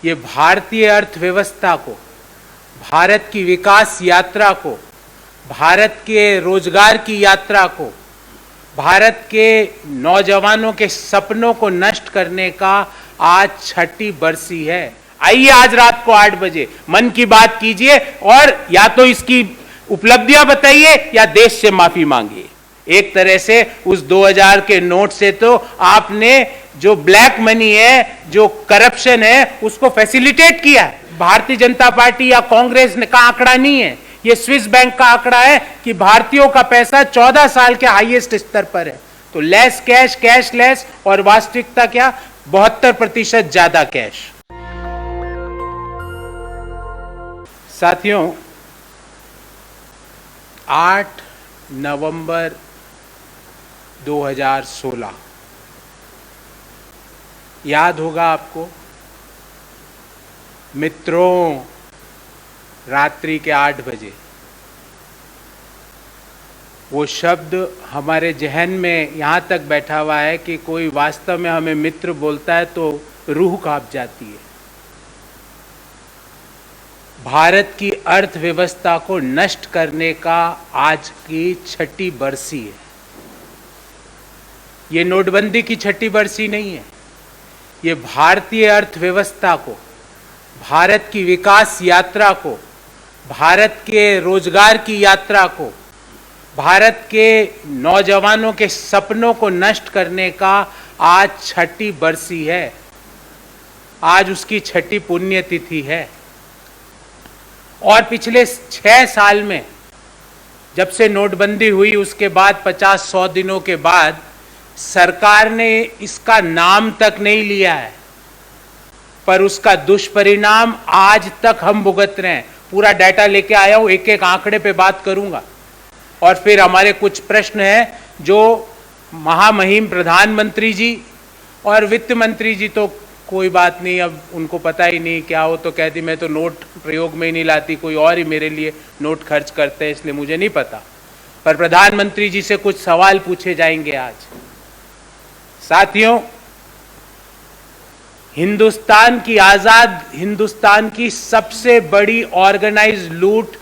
ये भारतीय अर्थव्यवस्था को, भारत की विकास यात्रा को, भारत के रोजगार की यात्रा को, भारत के नौजवानों के सपनों को नष्ट करने का आज छठी बरसी है। आइए आज रात को 8 बजे मन की बात कीजिए और या तो इसकी उपलब्धियां बताइए या देश से माफी मांगिए। एक तरह से उस 2000 के नोट से तो आपने जो ब्लैक मनी है, जो करप्शन है, उसको फैसिलिटेट किया है। भारतीय जनता पार्टी या कांग्रेस का आंकड़ा नहीं है, ये स्विस बैंक का आंकड़ा है कि भारतीयों का पैसा 14 साल के हाईएस्ट स्तर पर है। तो लेस कैश, कैश लेस, और वास्तविकता क्या, 72% ज्यादा कैश। साथियों, 8 नवंबर 2016 याद होगा आपको मित्रों, रात्रि के 8 बजे वो शब्द हमारे जहन में यहां तक बैठा हुआ है कि कोई वास्तव में हमें मित्र बोलता है तो रूह कांप जाती है। भारत की अर्थव्यवस्था को नष्ट करने का आज की छठी बरसी है। ये नोटबंदी की छठी बरसी नहीं है, ये भारतीय अर्थव्यवस्था को, भारत की विकास यात्रा को, भारत के रोजगार की यात्रा को, भारत के नौजवानों के सपनों को नष्ट करने का आज छठी बरसी है। आज उसकी छठी पुण्यतिथि है। और पिछले 6 साल में जब से नोटबंदी हुई उसके बाद 50-100 दिनों के बाद सरकार ने इसका नाम तक नहीं लिया है, पर उसका दुष्परिणाम आज तक हम भुगत रहे हैं। पूरा डाटा लेके आया हूं, एक एक आंकड़े पे बात करूंगा और फिर हमारे कुछ प्रश्न हैं जो महामहिम प्रधानमंत्री जी और वित्त मंत्री जी तो कोई बात नहीं, अब उनको पता ही नहीं क्या हो तो कहती मैं तो नोट प्रयोग में ही नहीं लाती, कोई और ही मेरे लिए नोट खर्च करते हैं इसलिए मुझे नहीं पता। पर प्रधानमंत्री जी से कुछ सवाल पूछे जाएंगे आज। साथियों, हिंदुस्तान की आजाद हिंदुस्तान की सबसे बड़ी ऑर्गेनाइज्ड लूट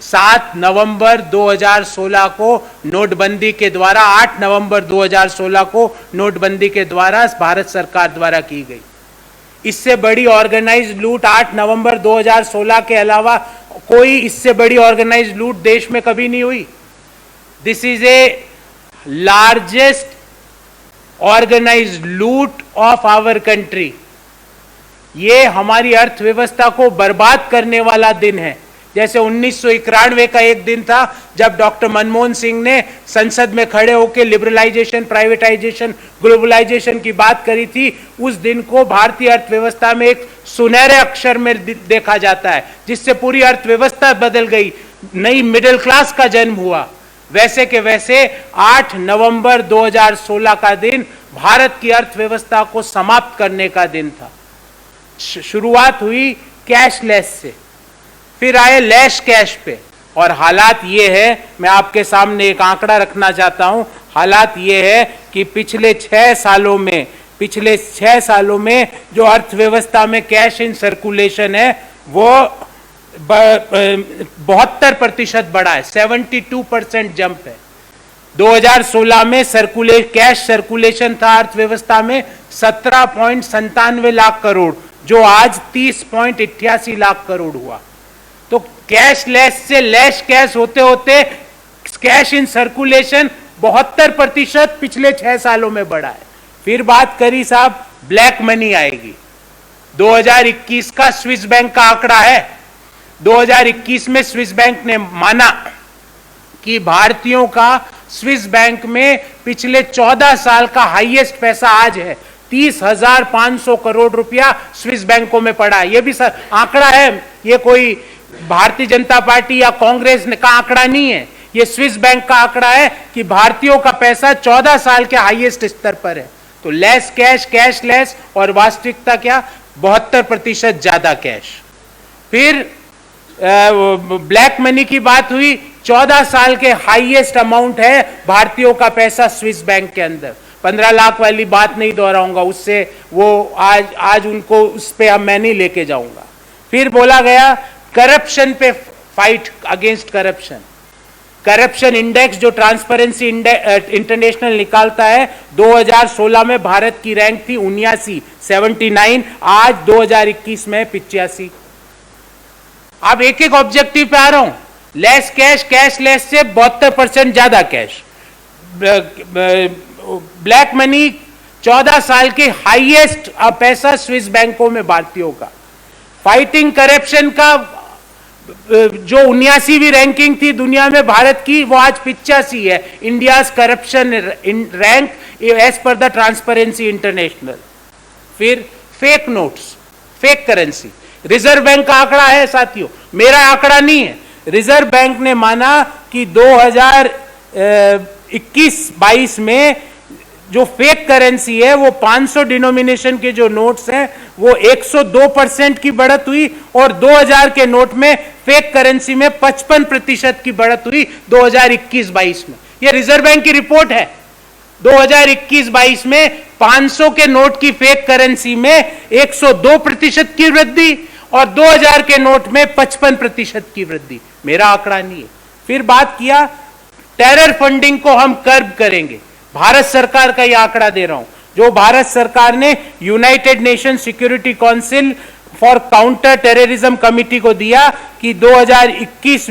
7 नवंबर 2016 को नोटबंदी के द्वारा, 8 नवंबर 2016 को नोटबंदी के द्वारा भारत सरकार द्वारा की गई। इससे बड़ी ऑर्गेनाइज्ड लूट 8 नवंबर 2016 के अलावा कोई इससे बड़ी ऑर्गेनाइज्ड लूट देश में कभी नहीं हुई। This is a largest organised loot of our country. ये हमारी अर्थव्यवस्था को बर्बाद करने वाला दिन है। जैसे 1991 का एक दिन था जब डॉक्टर मनमोहन सिंह ने संसद में खड़े होकर लिबरलाइजेशन, प्राइवेटाइजेशन, ग्लोबलाइजेशन की बात करी थी। उस दिन को भारतीय अर्थव्यवस्था में एक सुनहरे अक्षर में देखा जाता है, जिससे पूरी अर्थव्यवस्था बदल गई, नई मिडिल क्लास का जन्म हुआ। वैसे के वैसे 8 नवंबर 2016 का दिन भारत की अर्थव्यवस्था को समाप्त करने का दिन था। शुरुआत हुई कैशलेस से, फिर आए लेस कैश पे, और हालात ये है, मैं आपके सामने एक आंकड़ा रखना चाहता हूं। हालात ये है कि पिछले 6 सालों में जो अर्थव्यवस्था में कैश इन सर्कुलेशन है वो 72% बढ़ा है, 72% जंप है। 2016 में कैश सर्कुलेशन था अर्थव्यवस्था में 17.97 लाख करोड़, जो आज 30.88 लाख करोड़ हुआ। तो कैश लेस से लेस कैश होते होते कैश इन सर्कुलेशन 72% पिछले 6 सालों में बढ़ा है। फिर बात करी साहब, ब्लैक मनी आएगी। 2021 का स्विस बैंक का आंकड़ा है। 2021 में स्विस बैंक ने माना कि भारतीयों का स्विस बैंक में पिछले 14 साल का हाईएस्ट पैसा आज है। 30,500 करोड़ रुपया स्विस बैंकों में पड़ा है। यह भी आंकड़ा है, ये कोई भारतीय जनता पार्टी या कांग्रेस का आंकड़ा नहीं है, ये स्विस बैंक का आंकड़ा है कि भारतीयों का पैसा 14 साल के हाईएस्ट स्तर पर है। तो लेस कैश, कैश लेस, और वास्तविकता क्या, 72% ज्यादा कैश। फिर ब्लैक मनी की बात हुई, 14 साल के हाईएस्ट अमाउंट है भारतीयों का पैसा स्विस बैंक के अंदर। 15 लाख वाली बात नहीं दोहराऊंगा, उससे वो आज उनको उस पे अब मैं नहीं लेके जाऊंगा। फिर बोला गया करप्शन पे fight against corruption. Corruption index जो ट्रांसपेरेंसी इंटरनेशनल निकालता है, 2016 में भारत की रैंक थी 79, आज 2021 में 85। अब एक एक ऑब्जेक्टिव पे आ रहा हूं। लेस कैश, कैशलेस से 72% ज्यादा कैश। ब्लैक मनी 14 साल के हाईएस्ट पैसा स्विस बैंकों में भारतीयों का। फाइटिंग करप्शन का जो 79वीं रैंकिंग थी दुनिया में भारत की, वो आज 85 है। India's corruption rank as per the Transparency International. फिर fake notes, fake currency, Reserve Bank का आंकड़ा है साथियों, मेरा आंकड़ा नहीं है। रिजर्व बैंक ने माना कि 2021-22 में जो फेक करेंसी है, वो 500 डिनोमिनेशन के जो नोट्स हैं, वो 102% की बढ़त हुई, और 2000 के नोट में फेक करेंसी में 55% की बढ़त हुई 2021-22 में। यह रिजर्व बैंक की रिपोर्ट है। 2021-22 में 500 के नोट की फेक करेंसी में 102% की वृद्धि, और 2000 के नोट में 55% की वृद्धि। मेरा आंकड़ा नहीं है। फिर बात किया टेरर फंडिंग को हम कर्ब करेंगे। भारत सरकार का यह आंकड़ा दे रहा हूं, जो भारत सरकार ने United nation security council for counter terrorism committee को दिया कि 2022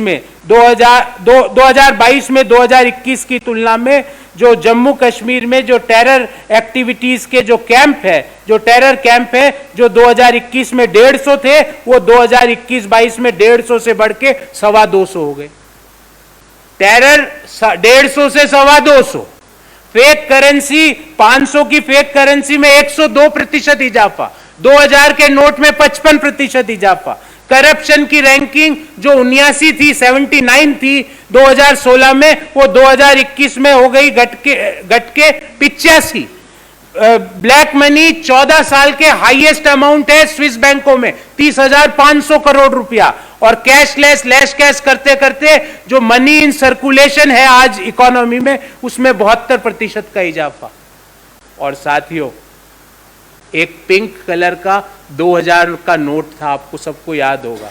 में 2021 की तुलना में जो जम्मू कश्मीर में जो टेरर एक्टिविटीज के जो कैंप है, जो टेरर कैंप है, जो 2021 में 150 थे, वो 2021-22 में 150 से बढ़ के 250 हो गए। टेरर 150 से 250, फेक करेंसी 500 की फेक करेंसी में 102% इजाफा, 2000 के नोट में 55% इजाफा। करप्शन की रैंकिंग जो 79 थी, 79 थी 2016 में, वो 2021 में हो गई घट के 85। ब्लैक मनी 14 साल के हाईएस्ट अमाउंट है स्विस बैंकों में, 30,500 करोड़ रुपया। और कैशलेस, लेस कैश करते करते जो मनी इन सर्कुलेशन है आज इकोनॉमी में, उसमें 72% का इजाफा। और साथियों, एक पिंक कलर का 2000 का नोट था, आपको सबको याद होगा।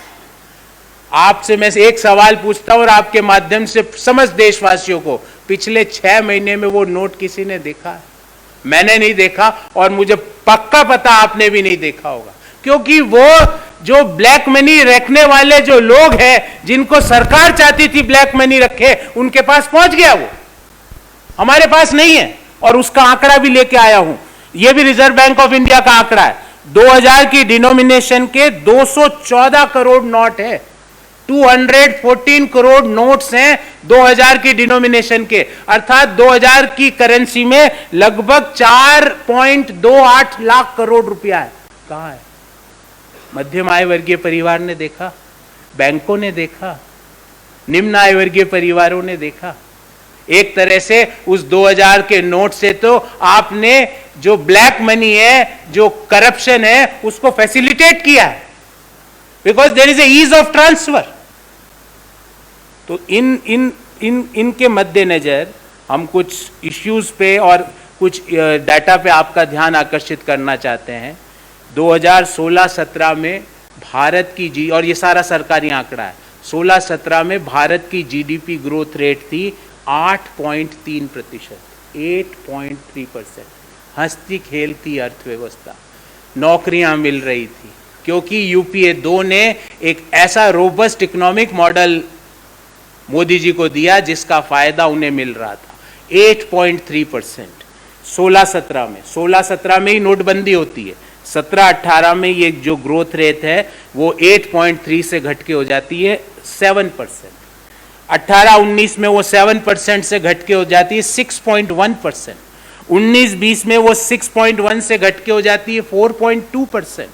आपसे मैं एक सवाल पूछता हूं और आपके माध्यम से समस्त देशवासियों को, पिछले 6 महीने में वो नोट किसी ने देखा है? मैंने नहीं देखा, और मुझे पक्का पता आपने भी नहीं देखा होगा, क्योंकि वो जो ब्लैक मनी रखने वाले जो लोग हैं, जिनको सरकार चाहती थी ब्लैक मनी रखे, उनके पास पहुंच गया वो। हमारे पास नहीं है, और उसका आंकड़ा भी लेके आया हूं। यह भी रिजर्व बैंक ऑफ इंडिया का आंकड़ा है। 2000 की डिनोमिनेशन के 214 करोड़ नोट है, 214 करोड़ नोट्स हैं 2000 की डिनोमिनेशन के, अर्थात 2000 की करेंसी में लगभग 4.28 लाख करोड़ रुपया है। कहां है? मध्यम आय वर्गीय परिवार ने देखा, बैंकों ने देखा, निम्न आय वर्गीय परिवारों ने देखा। एक तरह से उस 2000 के नोट से तो आपने जो ब्लैक मनी है, जो करप्शन है, उसको फैसिलिटेट किया है, because there is a ease of transfer. तो इनके मद्देनजर हम कुछ इश्यूज पे और कुछ डाटा पे आपका ध्यान आकर्षित करना चाहते हैं। 2016-17 में भारत की और ये सारा सरकारी आंकड़ा है, 16-17 में भारत की जीडीपी ग्रोथ रेट थी 8.3%, 8.3%। हंसती खेलती अर्थव्यवस्था, नौकरियां मिल रही थी, क्योंकि यूपीए 2 ने एक ऐसा robust economic model Modi ji को दिया जिसका फायदा उन्हें मिल रहा था। 8.3% 16-17 में ही नोटबंदी होती है। 17-18 में ये जो ग्रोथ रेट है वो 8.3 से घट के हो जाती है 7%। 18-19 में वो 7% से घट के हो जाती है 6.1%। 19-20 में वो 6.1 से घट के हो जाती है 4.2%।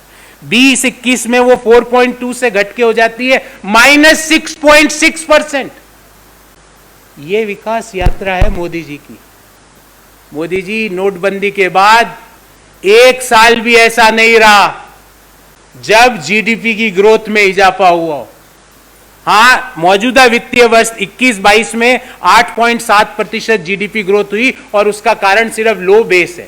20-21 में वो 4.2 से घट के हो जाती है -6.6%। ये विकास यात्रा है मोदी जी की। मोदी जी नोटबंदी के बाद एक साल भी ऐसा नहीं रहा जब जीडीपी की ग्रोथ में इजाफा हुआ। हाँ, मौजूदा वित्तीय वर्ष 21-22 में 8.7% जीडीपी ग्रोथ हुई और उसका कारण सिर्फ लो बेस है।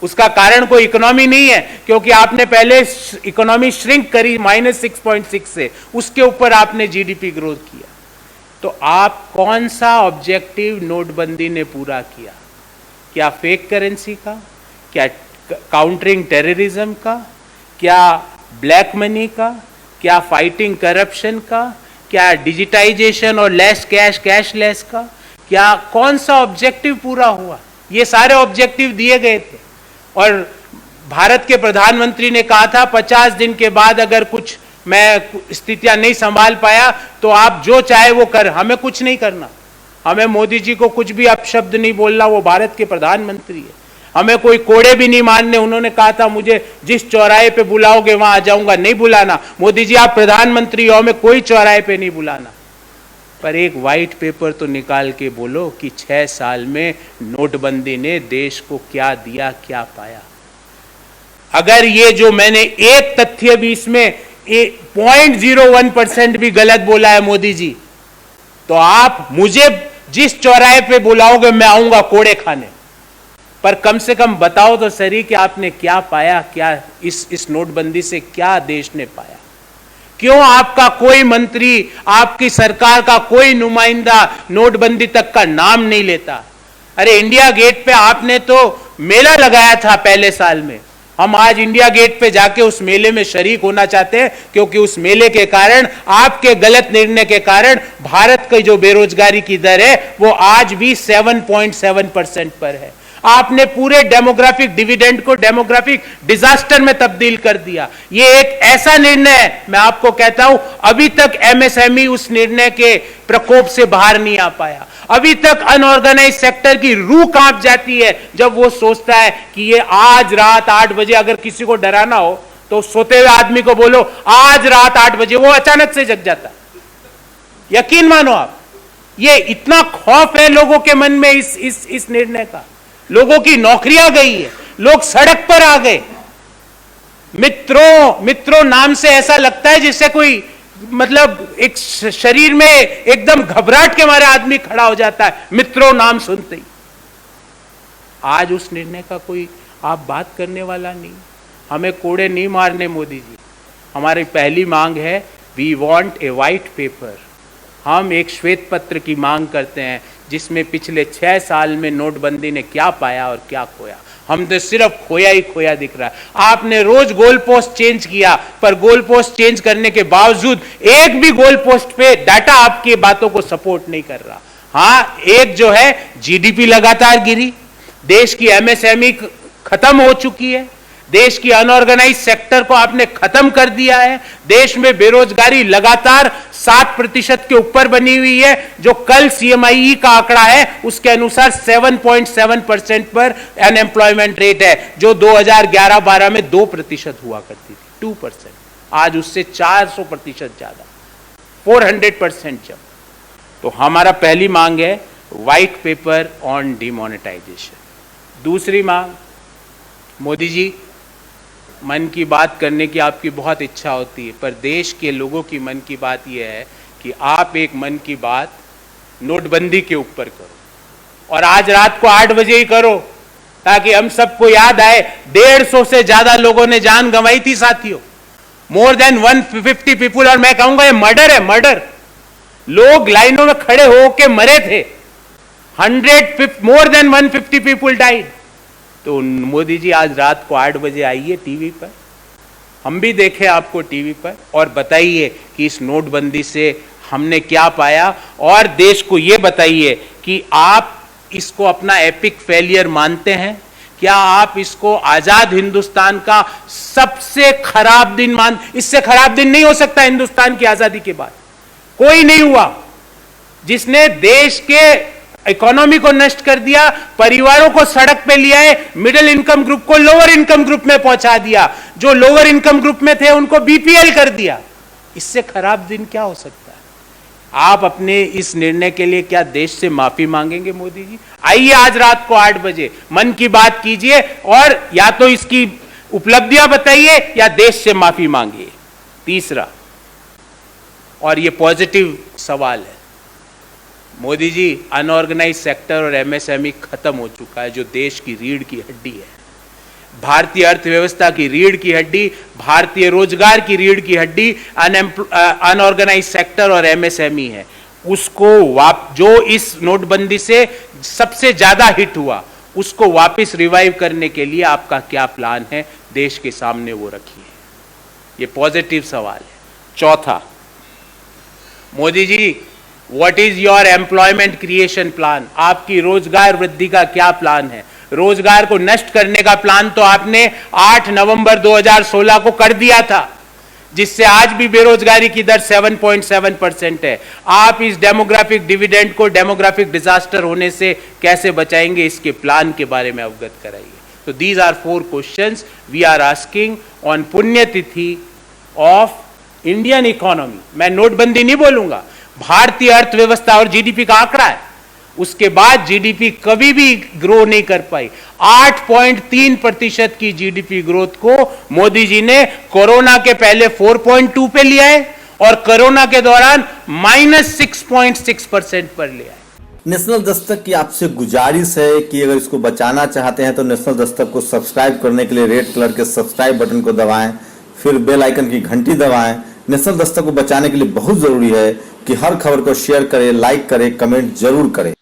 उसका कारण कोई इकोनॉमी नहीं है, क्योंकि आपने पहले इकोनॉमी श्रिंक करी -6.6 से, उसके ऊपर आपने जीडीपी ग्रोथ किया। तो आप कौन सा ऑब्जेक्टिव नोटबंदी ने पूरा किया? क्या फेक करेंसी का, क्या काउंटरिंग टेररिज्म का, क्या ब्लैक मनी का, क्या फाइटिंग करप्शन का, क्या डिजिटाइजेशन और लेस कैश कैशलेस का, क्या कौन सा ऑब्जेक्टिव पूरा हुआ? ये सारे ऑब्जेक्टिव दिए गए थे और भारत के प्रधानमंत्री ने कहा था 50 दिन के बाद अगर कुछ मैं स्थितियां नहीं संभाल पाया तो आप जो चाहे वो कर, हमें कुछ नहीं करना, हमें मोदी जी को कुछ भी अपशब्द नहीं बोलना, वो भारत के प्रधानमंत्री है, हमें कोई कोड़े भी नहीं मारने। उन्होंने कहा था मुझे जिस चौराहे पे बुलाओगे वहां आ जाऊंगा, नहीं बुलाना। मोदी जी आप प्रधानमंत्री हो, हमें कोई चौराहे पे नहीं बुलाना। पर एक व्हाइट पेपर तो निकाल के बोलो कि 6 साल में नोटबंदी ने देश को क्या दिया, क्या पाया। अगर ये जो मैंने एक तथ्य भी इसमें 0.01% भी गलत बोला है मोदी जी, तो आप मुझे जिस चौराहे पे बुलाओगे मैं आऊंगा कोड़े खाने। पर कम से कम बताओ तो सही कि आपने क्या पाया, क्या इस नोटबंदी से क्या देश ने पाया? क्यों आपका कोई मंत्री, आपकी सरकार का कोई नुमाइंदा नोटबंदी तक का नाम नहीं लेता? अरे इंडिया गेट पे आपने तो मेला लगाया था पहले साल में, हम आज इंडिया गेट पे जाके उस मेले में शरीक होना चाहते हैं, क्योंकि उस मेले के कारण, आपके गलत निर्णय के कारण भारत की जो बेरोजगारी की दर है वो आज भी 7.7% पर है। आपने पूरे डेमोग्राफिक डिविडेंड को डेमोग्राफिक डिजास्टर में तब्दील कर दिया। ये एक ऐसा निर्णय है, मैं आपको कहता हूं, अभी तक एमएसएमई उस निर्णय के प्रकोप से बाहर नहीं आ पाया। अभी तक अनऑर्गेनाइज सेक्टर की रूह कांप जाती है जब वो सोचता है कि ये आज रात 8 बजे, अगर किसी को डराना हो तो सोते हुए आदमी को बोलो आज रात 8 बजे, वो अचानक से जग जाता। यकीन मानो आप, ये इतना खौफ है लोगों के मन में इस निर्णय का। लोगों की नौकरियां गई है, लोग सड़क पर आ गए। मित्रों नाम से ऐसा लगता है जिससे कोई, मतलब एक शरीर में एकदम घबराहट के मारे आदमी खड़ा हो जाता है मित्रों नाम सुनते ही। आज उस निर्णय का कोई आप बात करने वाला नहीं। हमें कोड़े नहीं मारने मोदी जी। हमारी पहली मांग है, we want a white paper. हम एक श्वेत पत्र की मांग करते हैं जिसमें पिछले 6 साल में नोटबंदी ने क्या पाया और क्या खोया। हम तो सिर्फ खोया ही खोया दिख रहा है। आपने रोज गोल पोस्ट चेंज किया, पर गोल पोस्ट चेंज करने के बावजूद एक भी गोल पोस्ट पे डाटा आपकी बातों को सपोर्ट नहीं कर रहा। हाँ, एक जो है जीडीपी लगातार गिरी, देश की एमएसएमई खत्म हो चुकी है, देश की अनऑर्गेनाइज सेक्टर को आपने खत्म कर दिया है, देश में बेरोजगारी लगातार 7% के ऊपर बनी हुई है। जो कल सीएमआई का आंकड़ा है उसके अनुसार 7.7% पर अनएम्प्लॉयमेंट रेट है, जो 2011-12 में 2% हुआ करती थी, 2%। आज उससे 400% ज्यादा, 400% जब। तो हमारा पहली मांग है व्हाइट पेपर ऑन डिमोनेटाइजेशन। दूसरी मांग, मोदी जी, मन की बात करने की आपकी बहुत इच्छा होती है, पर देश के लोगों की मन की बात यह है कि आप एक मन की बात नोटबंदी के ऊपर करो, और आज रात को 8 बजे ही करो, ताकि हम सबको याद आए 150 से ज्यादा लोगों ने जान गंवाई थी साथियों, मोर देन 150 पीपुल। और मैं कहूंगा ये मर्डर है, मर्डर। लोग लाइनों में खड़े होकर मरे थे, मोर देन 150 पीपुल डाइड। तो मोदी जी आज रात को 8 बजे आइए टीवी पर, हम भी देखें आपको टीवी पर, और बताइए कि इस नोटबंदी से हमने क्या पाया, और देश को यह बताइए कि आप इसको अपना एपिक फेलियर मानते हैं। क्या आप इसको आजाद हिंदुस्तान का सबसे खराब दिन इससे खराब दिन नहीं हो सकता हिंदुस्तान की आजादी के बाद। कोई नहीं हुआ जिसने देश के इकोनॉमी को नष्ट कर दिया, परिवारों को सड़क पे लिया है, मिडिल इनकम ग्रुप को लोअर इनकम ग्रुप में पहुंचा दिया, जो लोअर इनकम ग्रुप में थे उनको बीपीएल कर दिया। इससे खराब दिन क्या हो सकता है? आप अपने इस निर्णय के लिए क्या देश से माफी मांगेंगे मोदी जी? आइए आज रात को 8 बजे मन की बात कीजिए, और या तो इसकी उपलब्धियां बताइए या देश से माफी मांगिए। तीसरा, और ये पॉजिटिव सवाल है। मोदी जी, अनऑर्गेनाइज सेक्टर और एमएसएमई खत्म हो चुका है, जो देश की रीढ़ की हड्डी है, भारतीय अर्थव्यवस्था की रीढ़ की हड्डी, भारतीय रोजगार की रीढ़ की हड्डी अनऑर्गेनाइज सेक्टर और एमएसएमई है। उसको जो इस नोटबंदी से सबसे ज्यादा हिट हुआ, उसको वापस रिवाइव करने के लिए आपका क्या प्लान है, देश के सामने वो रखिए। ये पॉजिटिव सवाल है। चौथा, Modi ji, what is your employment creation plan? आपकी रोजगार वृद्धि का क्या प्लान है? रोजगार को नष्ट करने का प्लान तो आपने 8 नवंबर 2016 को कर दिया था, जिससे आज भी बेरोजगारी की दर 7.7% है। आप इस डेमोग्राफिक डिविडेंड को डेमोग्राफिक डिजास्टर होने से कैसे बचाएंगे, इसके प्लान के बारे में अवगत कराइए। तो these are 4 questions we are asking on punyatithi of Indian economy. मैं नोटबंदी नहीं बोलूंगा, भारतीय अर्थव्यवस्था और जीडीपी का आंकड़ा है। उसके बाद जीडीपी कभी भी ग्रो नहीं कर पाई। 8.3% की जीडीपी ग्रोथ को मोदी जी ने कोरोना के पहले 4.2 पे लिया है और कोरोना के दौरान -6.6% पर लिया है। नेशनल दस्तक की आपसे गुजारिश है कि अगर इसको बचाना चाहते हैं तो नेशनल दस्तक को सब्सक्राइब करने के लिए रेड कलर के सब्सक्राइब बटन को दबाएं, फिर बेल आइकन की घंटी दबाएं। नेशनल दस्तक को बचाने के लिए बहुत जरूरी है कि हर खबर को शेयर करें, लाइक करें, कमेंट जरूर करें।